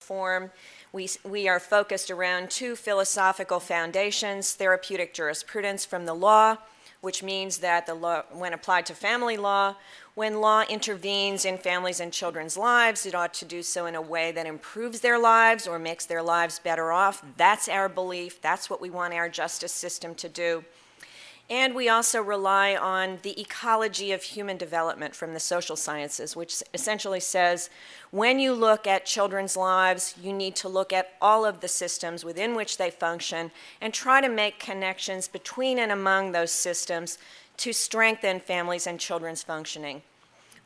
reform. We are focused around two philosophical foundations: therapeutic jurisprudence from the law, which means that the law, when applied to family law, when law intervenes in families' and children's lives, it ought to do so in a way that improves their lives or makes their lives better off. That's our belief. That's what we want our justice system to do. And we also rely on the ecology of human development from the social sciences, which essentially says when you look at children's lives, you need to look at all of the systems within which they function and try to make connections between and among those systems to strengthen families' and children's functioning.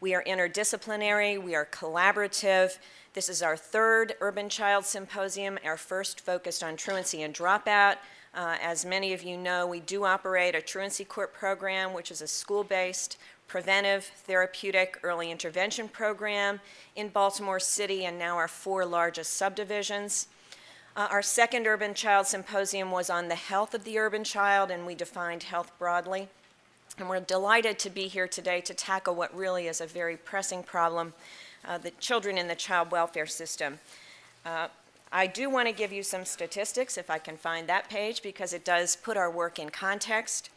We are interdisciplinary, we are collaborative. This is our third Urban Child Symposium, our first focused on truancy and dropout. As many of you know, we do operate a truancy court program, which is a school-based, preventive, therapeutic, early intervention program in Baltimore City and now our 4 largest subdivisions. Our second Urban Child Symposium was on the health of the urban child, and we defined health broadly. And we're delighted to be here today to tackle what really is a very pressing problem, the children in the child welfare system. I do want to give you some statistics, if I can find that page, because it does put our work in context.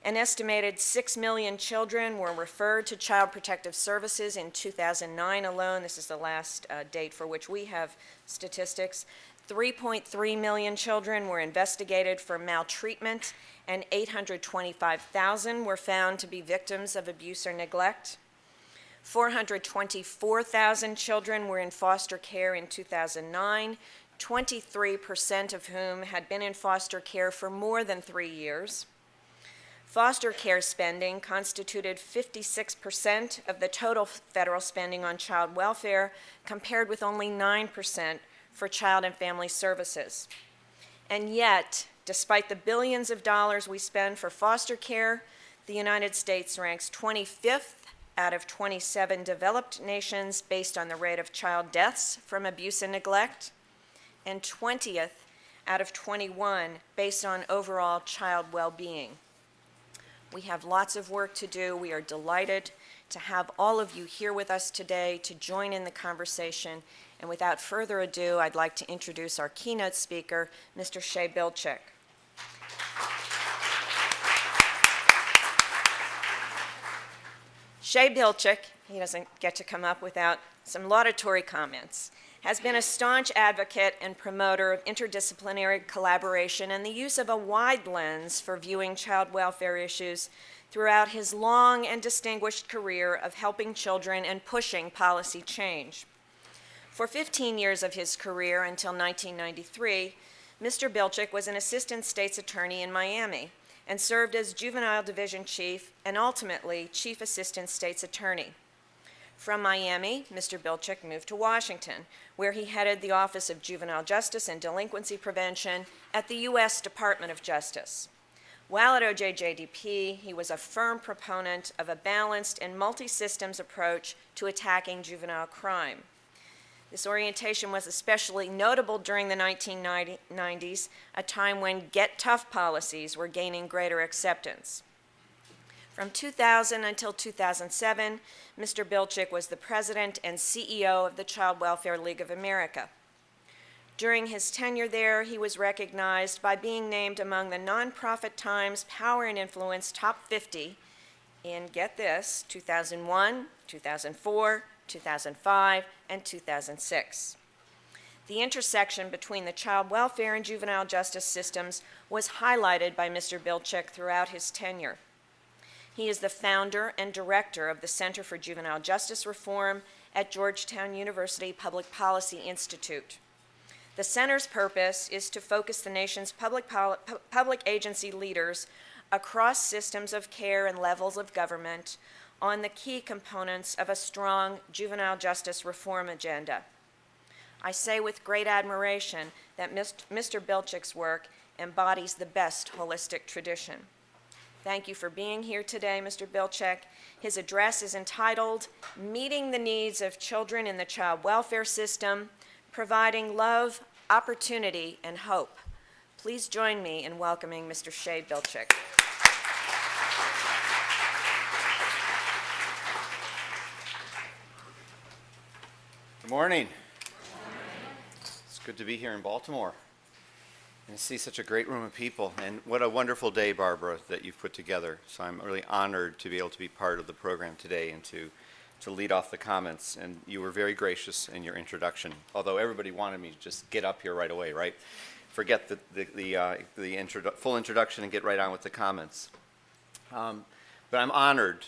An estimated 6 million children were referred to Child Protective Services in 2009 alone. This is the last date for which we have statistics. 3.3 million children were investigated for maltreatment, and 825,000 were found to be victims of abuse or neglect. 424,000 children were in foster care in 2009, 23% of whom had been in foster care for more than 3 years. Foster care spending constituted 56% of the total federal spending on child welfare, compared with only 9% for child and family services. And yet, despite the billions of dollars we spend for foster care, the United States ranks 25th out of 27 developed nations based on the rate of child deaths from abuse and neglect, and 20th out of 21 based on overall child well-being. We have lots of work to do. We are delighted to have all of you here with us today to join in the conversation. And without further ado, I'd like to introduce our keynote speaker, Mr. Shea Bilczyk. Shea Bilczyk, he doesn't get to come up without some laudatory comments, has been a staunch advocate and promoter of interdisciplinary collaboration and the use of a wide lens for viewing child welfare issues throughout his long and distinguished career of helping children and pushing policy change. For 15 years of his career until 1993, Mr. Bilczyk was an assistant state's attorney in Miami and served as juvenile division chief and ultimately chief assistant state's attorney. From Miami, Mr. Bilczyk moved to Washington, where he headed the Office of Juvenile Justice and Delinquency Prevention at the U.S. Department of Justice. While at OJJDP, he was a firm proponent of a balanced and multi-systems approach to attacking juvenile crime. This orientation was especially notable during the 1990s, a time when get tough policies were gaining greater acceptance. From 2000 until 2007, Mr. Bilczyk was the president and CEO of the Child Welfare League of America. During his tenure there, he was recognized by being named among the Nonprofit Times Power and Influence Top 50 in, get this, 2001, 2004, 2005, and 2006. The intersection between the child welfare and juvenile justice systems was highlighted by Mr. Bilczyk throughout his tenure. He is the founder and director of the Center for Juvenile Justice Reform at Georgetown University Public Policy Institute. The center's purpose is to focus the nation's public agency leaders across systems of care and levels of government on the key components of a strong juvenile justice reform agenda. I say with great admiration that Mr. Bilczyk's work embodies the best holistic tradition. Thank you for being here today, Mr. Bilczyk. His address is entitled, Meeting the Needs of Children in the Child Welfare System, Providing Love, Opportunity, and Hope. Please join me in welcoming Mr. Shea Bilczyk. Good morning. Good to be here in Baltimore and see such a great room of people. And what a wonderful day, Barbara, that you've put together. So I'm really honored to be able to be part of the program today and to lead off the comments. And you were very gracious in your introduction, although everybody wanted me to just get up here right away, right? Forget the full introduction and get right on with the comments. But I'm honored